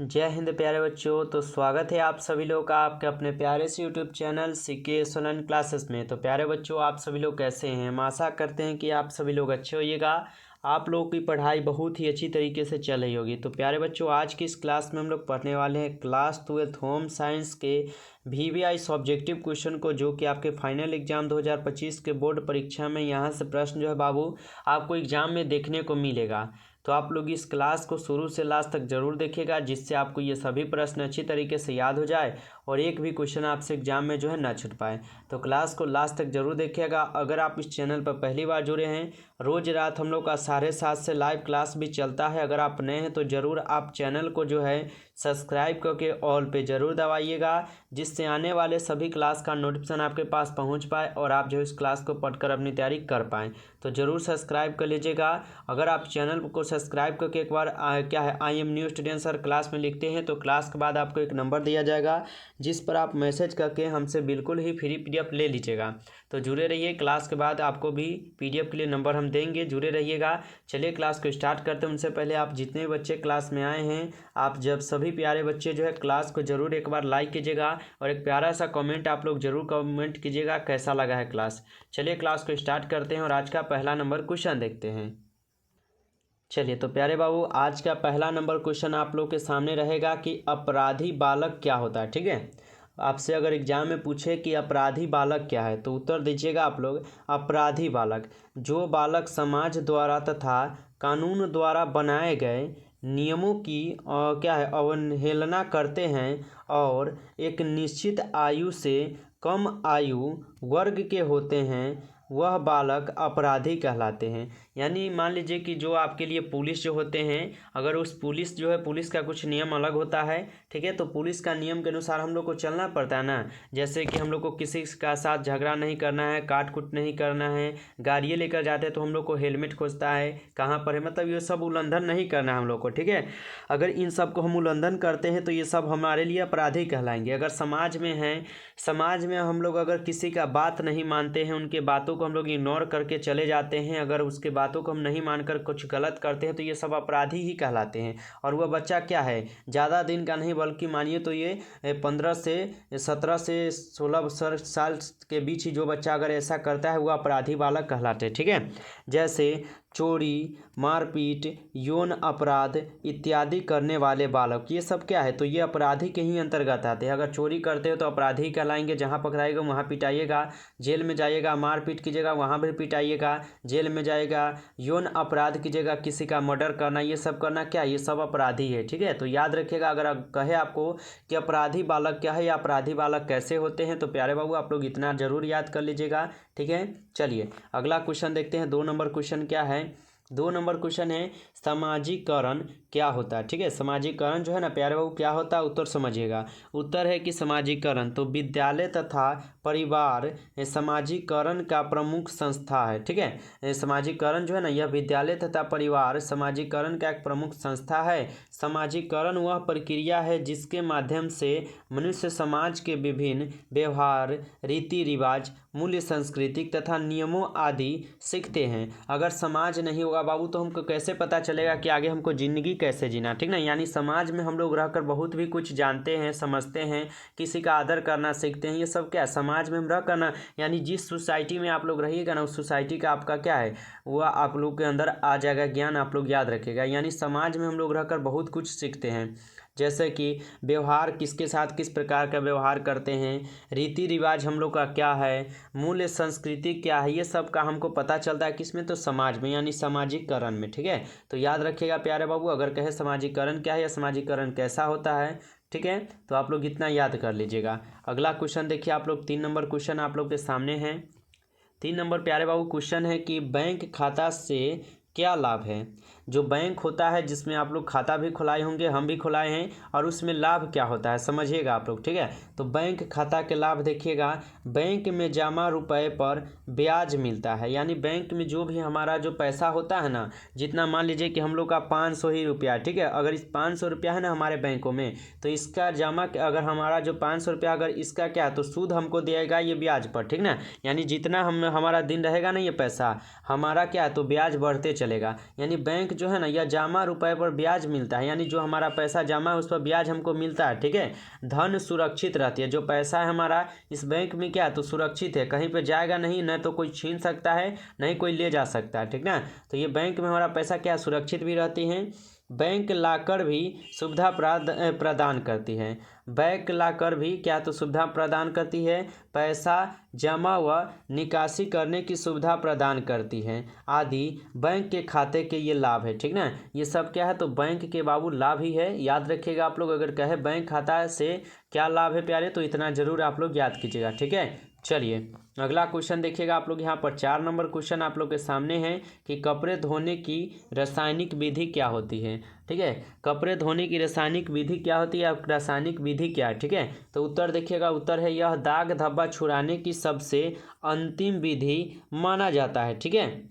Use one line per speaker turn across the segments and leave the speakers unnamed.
जय हिंद प्यारे बच्चों। तो स्वागत है आप सभी लोग का आपके अपने प्यारे से YouTube channel CK Solan classes में। तो प्यारे बच्चों, आप सभी लोग कैसे हैं? हम आशा करते हैं कि आप सभी लोग अच्छे होइएगा। आप लोगों की पढ़ाई बहुत ही अच्छी तरीके से चल रही होगी। तो प्यारे बच्चों, आज की इस क्लास में हम लोग पढ़ने वाले हैं क्लास 12 होम साइंस के VVI सब्जेक्टिव क्वेश्चन को, जो कि आपके फाइनल एग्जाम 2025 के बोर्ड परीक्षा में यहाँ से प्रश्न जो है बाबू आपको एग्जाम में देखने को मिलेगा। तो आप लोग इस क्लास को शुरू से लास्ट तक जरूर देखिएगा, जिससे आपको ये सभी प्रश्न अच्छी तरीके से याद हो जाए और एक भी क्वेश्चन आपसे एग्जाम में जो है ना छूट पाए। तो क्लास को लास्ट तक जरूर देखिएगा। अगर आप इस चैनल पर पहली बार जुड़े हैं, रोज़ रात हम लोग का 7:30 से लाइव क्लास भी चलता है। अगर आप नए हैं तो ज़रूर आप चैनल को जो है सब्सक्राइब करके ऑल पे ज़रूर दबाइएगा, जिससे आने वाले सभी क्लास का नोटिफिकेशन आपके पास पहुंच पाए और आप जो इस क्लास को पढ़कर अपनी तैयारी कर पाएँ। तो ज़रूर सब्सक्राइब कर लीजिएगा। अगर आप चैनल को सब्सक्राइब करके एक बार क्या है I am new student sir class में लिखते हैं, तो क्लास के बाद आपको एक नंबर दिया जाएगा, जिस पर आप मैसेज करके हमसे बिल्कुल ही फ्री PDF ले लीजिएगा। तो जुड़े रहिए, क्लास के बाद आपको भी PDF के लिए नंबर हम देंगे, जुड़े रहिएगा। चलिए क्लास को स्टार्ट करते हैं। उनसे पहले आप जितने बच्चे क्लास में आए हैं, आप जब सभी प्यारे बच्चे जो है क्लास को ज़रूर एक बार लाइक कीजिएगा और एक प्यारा सा कमेंट आप लोग ज़रूर कमेंट कीजिएगा कैसा लगा है क्लास। चलिए क्लास को स्टार्ट करते हैं और आज का पहला नंबर क्वेश्चन देखते हैं। चलिए तो प्यारे बाबू, आज का पहला नंबर क्वेश्चन आप लोग के सामने रहेगा कि अपराधी बालक क्या होता है। ठीक है, आपसे अगर एग्जाम में पूछे कि अपराधी बालक क्या है, तो उत्तर दीजिएगा आप लोग अपराधी बालक जो बालक समाज द्वारा तथा कानून द्वारा बनाए गए नियमों की क्या है अवहेलना करते हैं और एक निश्चित आयु से कम आयु वर्ग के होते हैं, वह बालक अपराधी कहलाते हैं। यानी मान लीजिए कि जो आपके लिए पुलिस जो होते हैं, अगर उस पुलिस जो है पुलिस का कुछ नियम अलग होता है, ठीक है, तो पुलिस का नियम के अनुसार हम लोग को चलना पड़ता है ना। जैसे कि हम लोग को किसी का साथ झगड़ा नहीं करना है, काट कुट नहीं करना है, गाड़ियाँ लेकर जाते हैं तो हम लोग को हेलमेट खोजता है कहाँ पर है, मतलब ये सब उल्लंघन नहीं करना है हम लोग को। ठीक है, अगर इन सब को हम उल्लंघन करते हैं तो ये सब हमारे लिए अपराधी कहलाएंगे। अगर समाज में हैं, समाज में हम लोग अगर किसी का बात नहीं मानते हैं, उनके बातों को हम लोग इग्नोर करके चले जाते हैं, अगर उसके बातों को हम नहीं मानकर कुछ गलत करते हैं, तो ये सब अपराधी ही कहलाते हैं। और वह बच्चा क्या है, ज़्यादा दिन का नहीं, बल्कि मानिए तो ये 15 से 17 से 16 साल के बीच ही जो बच्चा अगर ऐसा करता है वह अपराधी बालक कहलाते हैं। ठीक है, जैसे चोरी, मारपीट, यौन अपराध इत्यादि करने वाले बालक, ये सब क्या है, तो ये अपराधी के ही अंतर्गत आते हैं। अगर चोरी करते हो तो अपराधी कहलाएंगे, जहाँ पकड़ाएगा वहाँ पिटाइएगा, जेल में जाइएगा, मारपीट कीजिएगा वहाँ भी पिटाइएगा, जेल में जाएगा, यौन अपराध कीजिएगा, किसी का मर्डर करना, ये सब करना क्या, ये सब अपराधी है। ठीक है, तो याद रखिएगा। अगर कहे आपको कि अपराधी बालक क्या है या अपराधी बालक कैसे होते हैं, तो प्यारे बाबू आप लोग इतना जरूर याद कर लीजिएगा। ठीक है, चलिए अगला क्वेश्चन देखते हैं। 2 नंबर क्वेश्चन क्या है? 2 नंबर क्वेश्चन है सामाजिकरण क्या होता है। ठीक है, सामाजिकरण जो है ना प्यारे बाबू क्या होता है, उत्तर समझिएगा। उत्तर है कि सामाजिकरण तो विद्यालय तथा परिवार सामाजिकरण का प्रमुख संस्था है। ठीक है, सामाजिकरण जो है ना यह विद्यालय तथा परिवार सामाजिकरण का एक प्रमुख संस्था है। सामाजिकरण वह प्रक्रिया है जिसके माध्यम से मनुष्य समाज के विभिन्न व्यवहार, रीति रिवाज, मूल्य, सांस्कृतिक तथा नियमों आदि सीखते हैं। अगर समाज नहीं होगा बाबू तो हमको कैसे पता चलेगा कि आगे हमको ज़िंदगी कैसे जीना। ठीक ना, यानी समाज में हम लोग रहकर बहुत भी कुछ जानते हैं, समझते हैं, किसी का आदर करना सीखते हैं। ये सब क्या है, समाज में हम रह करना, यानी जिस सोसाइटी में आप लोग रहिएगा ना, उस सोसाइटी का आपका क्या है वह आप लोग के अंदर आ जाएगा, ज्ञान आप लोग याद रखेगा। यानी समाज में हम लोग रहकर बहुत कुछ सीखते हैं, जैसे कि व्यवहार, किसके साथ किस प्रकार का व्यवहार करते हैं, रीति रिवाज हम लोग का क्या है, मूल्य संस्कृति क्या है, ये सब का हमको पता चलता है किसमें, तो समाज में, यानी सामाजिकरण में। ठीक है, तो याद रखिएगा प्यारे बाबू, अगर कहे सामाजिकरण क्या है या सामाजिकरण कैसा होता है, ठीक है, तो आप लोग इतना याद कर लीजिएगा। अगला क्वेश्चन देखिए आप लोग, 3 नंबर क्वेश्चन आप लोग के सामने है। 3 नंबर प्यारे बाबू क्वेश्चन है कि बैंक खाता से क्या लाभ है। जो बैंक होता है जिसमें आप लोग खाता भी खुलाए होंगे, हम भी खुलाए हैं, और उसमें लाभ क्या होता है समझिएगा आप लोग। ठीक है, तो बैंक खाता के लाभ देखिएगा। बैंक में जमा रुपए पर ब्याज मिलता है, यानी बैंक में जो भी हमारा जो पैसा होता है ना, जितना मान लीजिए कि हम लोग का 500 ही रुपया, ठीक है, अगर इस 500 रुपया है ना हमारे बैंकों में, तो इसका जमा अगर हमारा जो 500 रुपया अगर इसका क्या है तो सूद हमको देगा ये ब्याज पर। ठीक ना, यानी जितना हमारा दिन रहेगा ना ये पैसा हमारा क्या है तो ब्याज बढ़ते चलेगा। यानी बैंक बैंक जो है ना, यह जमा रुपए पर ब्याज मिलता है, यानी जो हमारा पैसा जमा है उस पर ब्याज हमको मिलता है। ठीक है, धन सुरक्षित रहती है, जो पैसा है हमारा इस बैंक में क्या है तो सुरक्षित है, कहीं पे जाएगा नहीं, न तो कोई छीन सकता है नहीं कोई ले जा सकता है। ठीक ना, तो ये बैंक में हमारा पैसा क्या सुरक्षित भी रहती है। बैंक लाकर भी सुविधा प्रदान करती है, बैंक लाकर भी क्या तो सुविधा प्रदान करती है, पैसा जमा व निकासी करने की सुविधा प्रदान करती है आदि बैंक के खाते के ये लाभ है। ठीक ना, ये सब क्या है तो बैंक के बाबू लाभ ही है, याद रखिएगा आप लोग। अगर कहे बैंक खाता से क्या लाभ है प्यारे, तो इतना जरूर आप लोग याद कीजिएगा। ठीक है, चलिए अगला क्वेश्चन देखिएगा आप लोग। यहाँ पर 4 नंबर क्वेश्चन आप लोग के सामने है कि कपड़े धोने की रासायनिक विधि क्या होती है। ठीक है, कपड़े धोने की रासायनिक विधि क्या होती है, रासायनिक विधि क्या है। ठीक है, तो उत्तर देखिएगा, उत्तर है यह दाग धब्बा छुड़ाने की सबसे अंतिम विधि माना जाता है। ठीक है,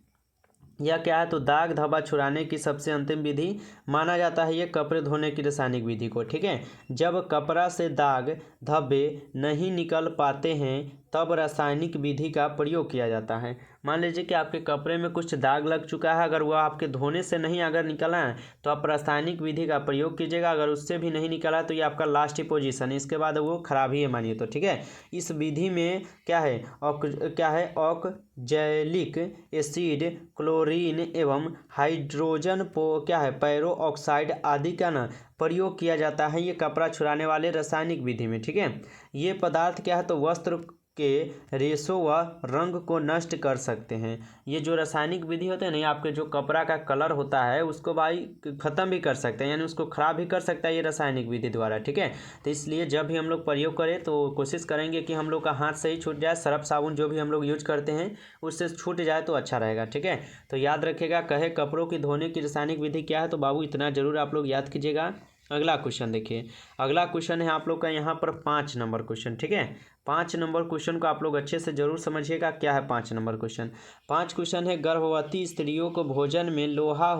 यह क्या है तो दाग धब्बा छुड़ाने की सबसे अंतिम विधि माना जाता है ये कपड़े धोने की रासायनिक विधि को। ठीक है, जब कपड़ा से दाग धब्बे नहीं निकल पाते हैं तब रासायनिक विधि का प्रयोग किया जाता है। मान लीजिए कि आपके कपड़े में कुछ दाग लग चुका है, अगर वह आपके धोने से नहीं अगर निकला है तो आप रासायनिक विधि का प्रयोग कीजिएगा, अगर उससे भी नहीं निकला तो ये आपका लास्ट ही पोजीशन है, इसके बाद वो खराब ही है मानिए तो। ठीक है, इस विधि में क्या है ऑक्जैलिक एसिड, क्लोरीन एवं हाइड्रोजन पेरो ऑक्साइड आदि का ना प्रयोग किया जाता है ये कपड़ा छुड़ाने वाले रासायनिक विधि में। ठीक है, ये पदार्थ क्या है तो वस्त्र के रेशों व रंग को नष्ट कर सकते हैं। ये जो रासायनिक विधि होते हैं ना, आपके जो कपड़ा का कलर होता है उसको भाई ख़त्म भी कर सकते हैं, यानी उसको ख़राब भी कर सकता है ये रासायनिक विधि द्वारा। ठीक है, तो इसलिए जब भी हम लोग प्रयोग करें तो कोशिश करेंगे कि हम लोग का हाथ से ही छूट जाए, सर्फ साबुन जो भी हम लोग यूज करते हैं उससे छूट जाए तो अच्छा रहेगा। ठीक है, तो याद रखिएगा, कहे कपड़ों की धोने की रासायनिक विधि क्या है तो बाबू इतना जरूर आप लोग याद कीजिएगा। अगला क्वेश्चन देखिए, अगला क्वेश्चन है आप लोग का यहाँ पर 5 नंबर क्वेश्चन। ठीक है, 5 नंबर क्वेश्चन को आप लोग अच्छे से जरूर समझिएगा क्या है 5 नंबर क्वेश्चन। 5 क्वेश्चन है, गर्भवती स्त्रियों को भोजन में लोहा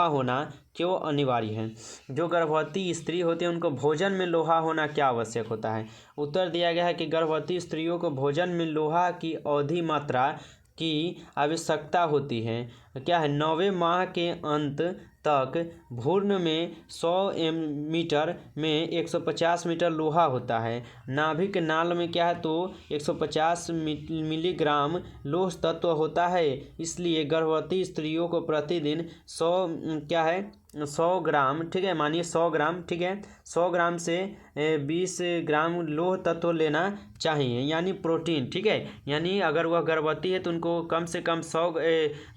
होना क्यों अनिवार्य है। जो गर्भवती स्त्री होती है उनको भोजन में लोहा होना क्या आवश्यक होता है। उत्तर दिया गया है कि गर्भवती स्त्रियों को भोजन में लोहा की औधी मात्रा की आवश्यकता होती है। क्या है, 9वें माह के अंत तक भ्रूण में 100 मीटर में 150 मीटर लोहा होता है। नाभिक नाल में क्या है तो 150 मिलीग्राम लोह तत्व होता है, इसलिए गर्भवती स्त्रियों को प्रतिदिन 100 ग्राम, ठीक है, मानिए 100 ग्राम, ठीक है, 100 ग्राम से 20 ग्राम लोह तत्व लेना चाहिए, यानी प्रोटीन। ठीक है, यानी अगर वह गर्भवती है तो उनको कम से कम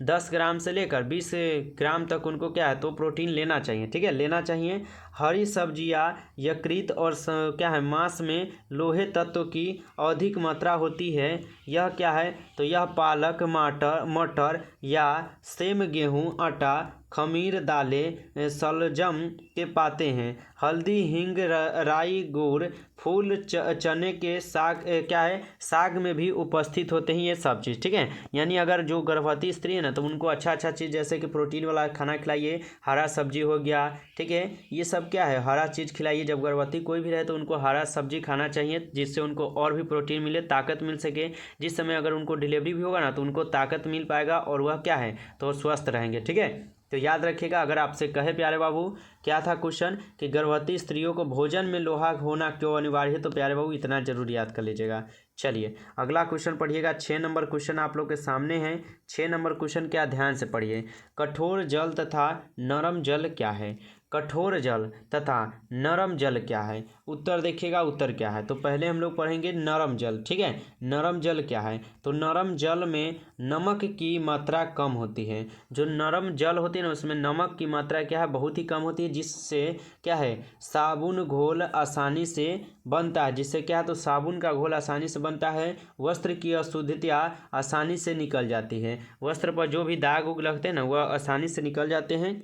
10 ग्राम से लेकर 20 ग्राम तक उनको क्या है तो प्रोटीन लेना चाहिए। ठीक है, लेना चाहिए। हरी सब्जियां यकृत और क्या है मांस में लोहे तत्व की अधिक मात्रा होती है। यह क्या है तो यह पालक, मटर या सेम, गेहूं, आटा, खमीर, दालें, शलजम के पाते हैं। हल्दी, हींग, राई, गुड़, फूल, चने के साग साग में भी उपस्थित होते हैं ये सब चीज़। ठीक है, यानी अगर जो गर्भवती स्त्री है ना तो उनको अच्छा चीज़ जैसे कि प्रोटीन वाला खाना खिलाइए, हरा सब्जी हो गया। ठीक है, ये सब क्या है हरा चीज़ खिलाइए। जब गर्भवती कोई भी रहे तो उनको हरा सब्जी खाना चाहिए, जिससे उनको और भी प्रोटीन मिले, ताकत मिल सके। जिस समय अगर उनको डिलीवरी भी होगा ना तो उनको ताकत मिल पाएगा और वह क्या है तो स्वस्थ रहेंगे। ठीक है, तो याद रखिएगा, अगर आपसे कहे प्यारे बाबू क्या था क्वेश्चन कि गर्भवती स्त्रियों को भोजन में लोहा होना क्यों अनिवार्य है, तो प्यारे बाबू इतना जरूर याद कर लीजिएगा। चलिए अगला क्वेश्चन पढ़िएगा। 6 नंबर क्वेश्चन आप लोग के सामने है। 6 नंबर क्वेश्चन क्या, ध्यान से पढ़िए। कठोर जल तथा नरम जल क्या है। कठोर जल तथा नरम जल क्या है। उत्तर देखिएगा, उत्तर क्या है तो पहले हम लोग पढ़ेंगे नरम जल। ठीक है, नरम जल क्या है तो नरम जल में नमक की मात्रा कम होती है। जो नरम जल होती है ना उसमें नमक की मात्रा क्या है बहुत ही कम होती है, जिससे क्या है साबुन घोल आसानी से बनता है। जिससे क्या है तो साबुन का घोल आसानी से बनता है। वस्त्र की अशुद्धियाँ आसानी से निकल जाती है। वस्त्र पर जो भी दाग उग लगते हैं ना वह आसानी से निकल जाते हैं।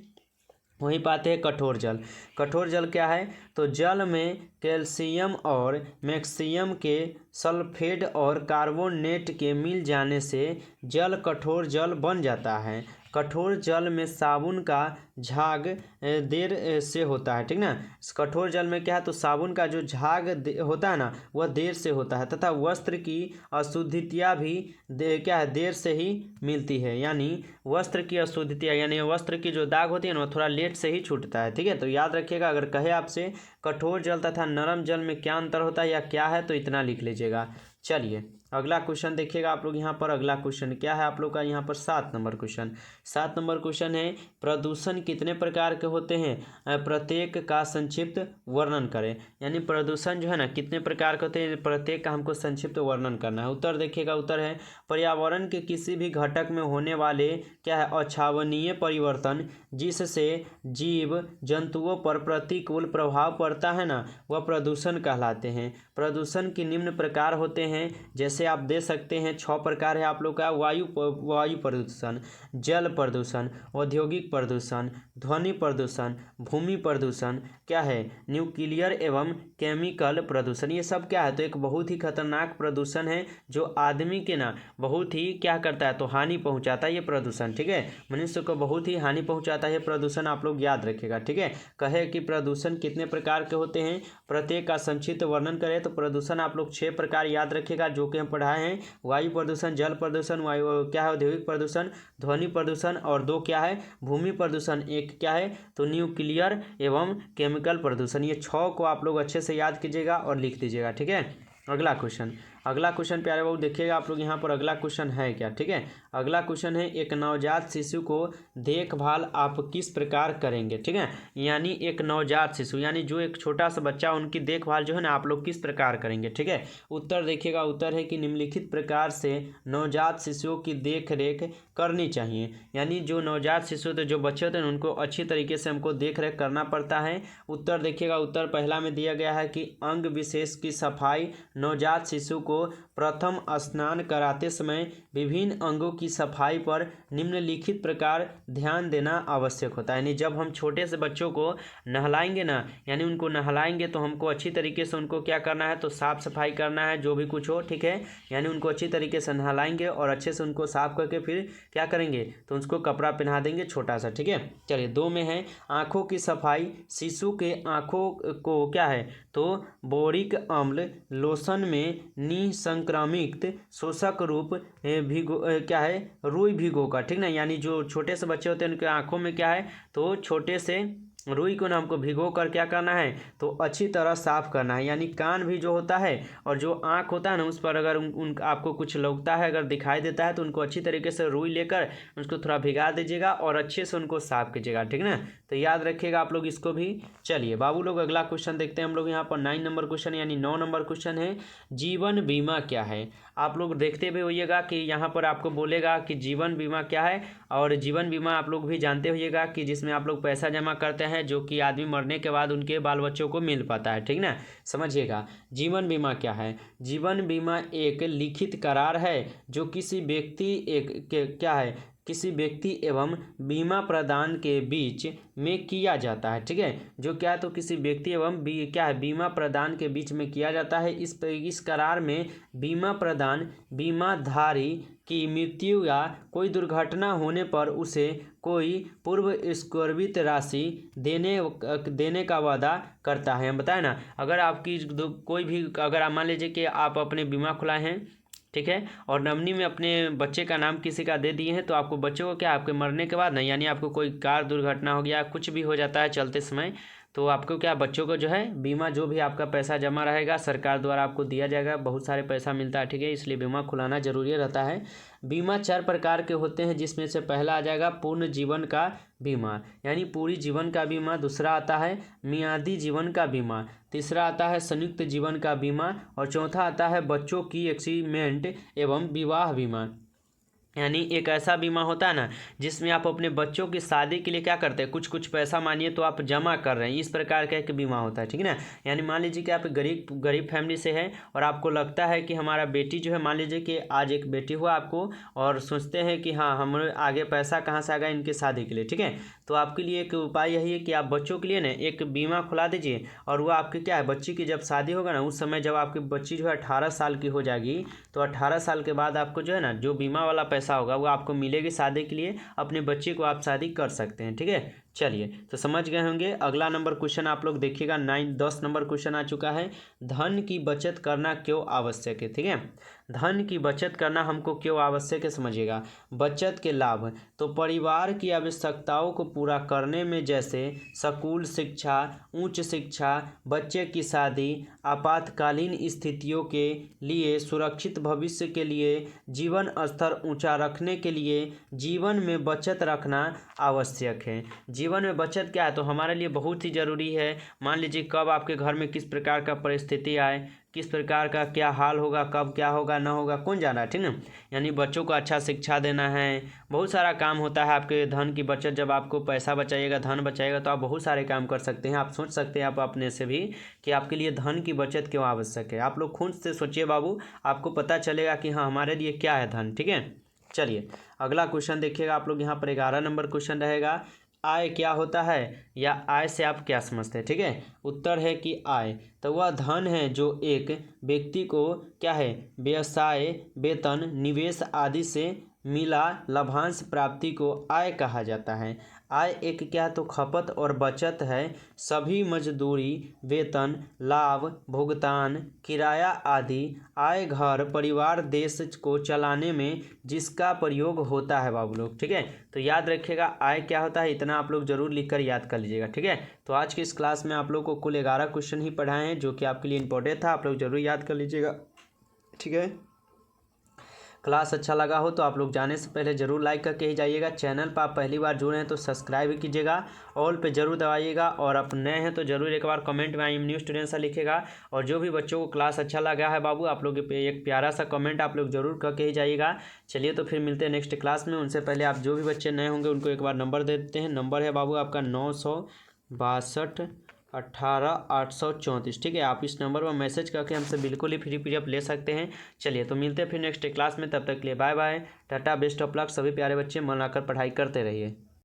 वहीं पाते हैं कठोर जल। कठोर जल क्या है तो जल में कैल्शियम और मैग्नीशियम के सल्फेट और कार्बोनेट के मिल जाने से जल कठोर जल बन जाता है। कठोर जल में साबुन का झाग देर से होता है, ठीक ना। कठोर जल में क्या है, तो साबुन का जो झाग होता है ना वह देर से होता है, तथा वस्त्र की अशुद्धियाँ भी क्या है, देर से ही मिलती है। यानी वस्त्र की अशुद्धियाँ यानी वस्त्र की जो दाग होती है ना, वो थोड़ा लेट से ही छूटता है, ठीक है। तो याद रखिएगा, अगर कहे आपसे कठोर जल तथा नरम जल में क्या अंतर होता है या क्या है, तो इतना लिख लीजिएगा। चलिए अगला क्वेश्चन देखिएगा आप लोग यहाँ पर। अगला क्वेश्चन क्या है आप लोग का यहाँ पर 7 नंबर क्वेश्चन। 7 नंबर क्वेश्चन है, प्रदूषण कितने प्रकार के होते हैं, प्रत्येक का संक्षिप्त वर्णन करें। यानी प्रदूषण जो है ना कितने प्रकार के होते हैं, प्रत्येक का हमको संक्षिप्त वर्णन करना है। उत्तर देखिएगा, उत्तर है पर्यावरण के किसी भी घटक में होने वाले क्या है, अछावनीय परिवर्तन जिससे जीव जंतुओं पर प्रतिकूल प्रभाव पड़ता है ना, वह प्रदूषण कहलाते हैं। प्रदूषण के निम्न प्रकार होते हैं, जैसे आप दे सकते हैं 6 प्रकार है आप लोग का। वायु प्रदूषण, जल प्रदूषण, औद्योगिक प्रदूषण, ध्वनि प्रदूषण, भूमि प्रदूषण, क्या है, न्यूक्लियर एवं केमिकल प्रदूषण। ये सब क्या है, तो एक बहुत ही खतरनाक प्रदूषण है जो आदमी के ना बहुत ही क्या करता है, तो हानि पहुंचाता है ये प्रदूषण, ठीक है। मनुष्य को बहुत ही हानि पहुंचाता है ये प्रदूषण, आप लोग याद रखिएगा, ठीक है। कहे कि प्रदूषण कितने प्रकार के होते हैं, प्रत्येक का संक्षिप्त वर्णन करें, तो प्रदूषण आप लोग 6 प्रकार याद रखिएगा जो कि हम पढ़ाए हैं। वायु प्रदूषण, जल प्रदूषण, वायु क्या है, औद्योगिक प्रदूषण, ध्वनि प्रदूषण, और 2 क्या है, भूमि प्रदूषण, 1 क्या है, तो न्यूक्लियर एवं केमिकल प्रदूषण। ये 6 को आप लोग अच्छे से याद कीजिएगा और लिख दीजिएगा, ठीक है। अगला क्वेश्चन, अगला क्वेश्चन प्यारे बाबू देखिएगा आप लोग यहाँ पर। अगला क्वेश्चन है क्या, ठीक है। अगला क्वेश्चन है, एक नवजात शिशु को देखभाल आप किस प्रकार करेंगे, ठीक है। यानी एक नवजात शिशु यानी जो एक छोटा सा बच्चा, उनकी देखभाल जो है ना आप लोग किस प्रकार करेंगे, ठीक है। उत्तर देखिएगा, उत्तर है कि निम्नलिखित प्रकार से नवजात शिशुओं की देख रेख करनी चाहिए। यानी जो नवजात शिशु होते, जो बच्चे होते हैं, उनको अच्छी तरीके से हमको देख रेख करना पड़ता है। उत्तर देखिएगा, उत्तर पहला में दिया गया है कि अंग विशेष की सफाई, नवजात शिशु को प्रथम स्नान कराते समय विभिन्न अंगों की सफाई पर निम्नलिखित प्रकार ध्यान देना आवश्यक होता है। यानी जब हम छोटे से बच्चों को नहलाएंगे ना, यानी उनको नहलाएंगे तो हमको अच्छी तरीके से उनको क्या करना है, तो साफ सफाई करना है, जो भी कुछ हो, ठीक है। यानी उनको अच्छी तरीके से नहलाएंगे और अच्छे से उनको साफ करके फिर क्या करेंगे, तो उसको कपड़ा पहना देंगे छोटा सा, ठीक है। चलिए 2 में है, आँखों की सफाई, शिशु के आँखों को क्या है, तो बोरिक अम्ल लोशन में निसंक्रमित शोषक रूप भिगो क्या है, रुई भिगो का, ठीक ना। यानी जो छोटे से बच्चे होते हैं उनके आँखों में क्या है, तो छोटे से रुई को ना हमको भिगो कर क्या करना है, तो अच्छी तरह साफ करना है। यानी कान भी जो होता है और जो आँख होता है ना, उस पर अगर उन आपको कुछ लगता है, अगर दिखाई देता है, तो उनको अच्छी तरीके से रुई लेकर उसको थोड़ा भिगा दीजिएगा और अच्छे से उनको साफ कीजिएगा, ठीक ना। तो याद रखिएगा आप लोग इसको भी। चलिए बाबू लोग अगला क्वेश्चन देखते हैं हम लोग यहाँ पर। 9 नंबर क्वेश्चन यानी 9 नंबर क्वेश्चन है, जीवन बीमा क्या है। आप लोग देखते हुए होइएगा कि यहाँ पर आपको बोलेगा कि जीवन बीमा क्या है। और जीवन बीमा आप लोग भी जानते होइएगा कि जिसमें आप लोग पैसा जमा करते हैं, जो कि आदमी मरने के बाद उनके बाल बच्चों को मिल पाता है, ठीक ना। समझिएगा जीवन बीमा क्या है। जीवन बीमा एक लिखित करार है जो किसी व्यक्ति क्या है, किसी व्यक्ति एवं बीमा प्रदान के बीच में किया जाता है, ठीक है। जो क्या है, तो किसी व्यक्ति एवं क्या है, बीमा प्रदान के बीच में किया जाता है। इस करार में बीमा प्रदान बीमाधारी की मृत्यु या कोई दुर्घटना होने पर उसे कोई पूर्व स्वीकृत राशि देने का वादा करता है। हम बताए ना, अगर आपकी कोई भी, अगर आप मान लीजिए कि आप अपने बीमा खुलाए हैं, ठीक है, और नॉमिनी में अपने बच्चे का नाम किसी का दे दिए हैं, तो आपको बच्चे को क्या, आपके मरने के बाद नहीं, यानी आपको कोई कार दुर्घटना हो गया, कुछ भी हो जाता है चलते समय, तो आपको क्या, बच्चों को जो है बीमा, जो भी आपका पैसा जमा रहेगा सरकार द्वारा आपको दिया जाएगा। बहुत सारे पैसा मिलता है, ठीक है, इसलिए बीमा खुलाना जरूरी रहता है। बीमा 4 प्रकार के होते हैं, जिसमें से पहला आ जाएगा पूर्ण जीवन का बीमा, यानी पूरी जीवन का बीमा। दूसरा आता है मियादी जीवन का बीमा। तीसरा आता है संयुक्त जीवन का बीमा। और चौथा आता है बच्चों की एक्सीडेंट एवं विवाह बीमा। यानी एक ऐसा बीमा होता है ना, जिसमें आप अपने बच्चों की शादी के लिए क्या करते हैं, कुछ पैसा मानिए तो आप जमा कर रहे हैं, इस प्रकार का एक बीमा होता है, ठीक है ना। यानी मान लीजिए कि आप गरीब फैमिली से हैं और आपको लगता है कि हमारा बेटी जो है, मान लीजिए कि आज एक बेटी हुआ आपको, और सोचते हैं कि हाँ हम आगे पैसा कहाँ से आएगा इनकी शादी के लिए, ठीक है। तो आपके लिए एक उपाय यही है कि आप बच्चों के लिए ना एक बीमा खुला दीजिए, और वो आपकी क्या है, बच्ची की जब शादी होगा ना उस समय जब आपकी बच्ची जो है 18 साल की हो जाएगी, तो 18 साल के बाद आपको जो है ना जो बीमा वाला पैसा होगा वो आपको मिलेगी शादी के लिए, अपने बच्ची को आप शादी कर सकते हैं। ठीक है, चलिए तो समझ गए होंगे। अगला नंबर क्वेश्चन आप लोग देखिएगा, 10 नंबर क्वेश्चन आ चुका है। धन की बचत करना क्यों आवश्यक है? ठीक है, धन की बचत करना हमको क्यों आवश्यक है समझिएगा। बचत के लाभ, तो परिवार की आवश्यकताओं को पूरा करने में, जैसे स्कूल शिक्षा, उच्च शिक्षा, बच्चे की शादी, आपातकालीन स्थितियों के लिए, सुरक्षित भविष्य के लिए, जीवन स्तर ऊंचा रखने के लिए जीवन में बचत रखना आवश्यक है। जीवन में बचत क्या है, तो हमारे लिए बहुत ही ज़रूरी है। मान लीजिए कब आपके घर में किस प्रकार का परिस्थिति आए, किस प्रकार का क्या हाल होगा, कब क्या होगा ना होगा, कौन जाना है, ठीक ना। यानी बच्चों को अच्छा शिक्षा देना है, बहुत सारा काम होता है। आपके धन की बचत, जब आपको पैसा बचाइएगा, धन बचाइएगा, तो आप बहुत सारे काम कर सकते हैं। आप सोच सकते हैं आप अपने से भी कि आपके लिए धन की बचत क्यों आवश्यक है। आप लोग खुद से सोचिए बाबू, आपको पता चलेगा कि हाँ हमारे लिए क्या है धन। ठीक है, चलिए अगला क्वेश्चन देखिएगा आप लोग। यहाँ पर 11 नंबर क्वेश्चन रहेगा, आय क्या होता है, या आय से आप क्या समझते हैं। ठीक है, उत्तर है कि आय तो वह धन है जो एक व्यक्ति को क्या है, व्यवसाय, वेतन, निवेश आदि से मिला लाभांश प्राप्ति को आय कहा जाता है। आय एक क्या तो खपत और बचत है। सभी मजदूरी, वेतन, लाभ, भुगतान, किराया आदि आय घर, परिवार, देश को चलाने में जिसका प्रयोग होता है बाबू लोग। ठीक है, तो याद रखिएगा आय क्या होता है, इतना आप लोग जरूर लिखकर याद कर लीजिएगा। ठीक है, तो आज की इस क्लास में आप लोग को कुल 11 क्वेश्चन ही पढ़ाए हैं जो कि आपके लिए इंपॉर्टेंट था, आप लोग जरूर याद कर लीजिएगा। ठीक है, क्लास अच्छा लगा हो तो आप लोग जाने से पहले ज़रूर लाइक करके ही जाइएगा। चैनल पर आप पहली बार जुड़े हैं तो सब्सक्राइब भी कीजिएगा, ऑल पे ज़रूर दबाइएगा, और आप नए हैं तो ज़रूर एक बार कमेंट में आई एम न्यू स्टूडेंट सा लिखेगा। और जो भी बच्चों को क्लास अच्छा लगा है बाबू, आप लोग एक प्यारा सा कमेंट आप लोग ज़रूर करके ही जाइएगा। चलिए तो फिर मिलते हैं नेक्स्ट क्लास में। उनसे पहले आप जो भी बच्चे नए होंगे उनको एक बार नंबर दे देते हैं। नंबर है बाबू आपका 962 18 834। ठीक है, आप इस नंबर पर मैसेज करके हमसे बिल्कुल ही फ्री पीडीएफ ले सकते हैं। चलिए तो मिलते हैं फिर नेक्स्ट क्लास में, तब तक के लिए bye bye, tata, best of luck. सभी प्यारे बच्चे मन लाकर पढ़ाई करते रहिए।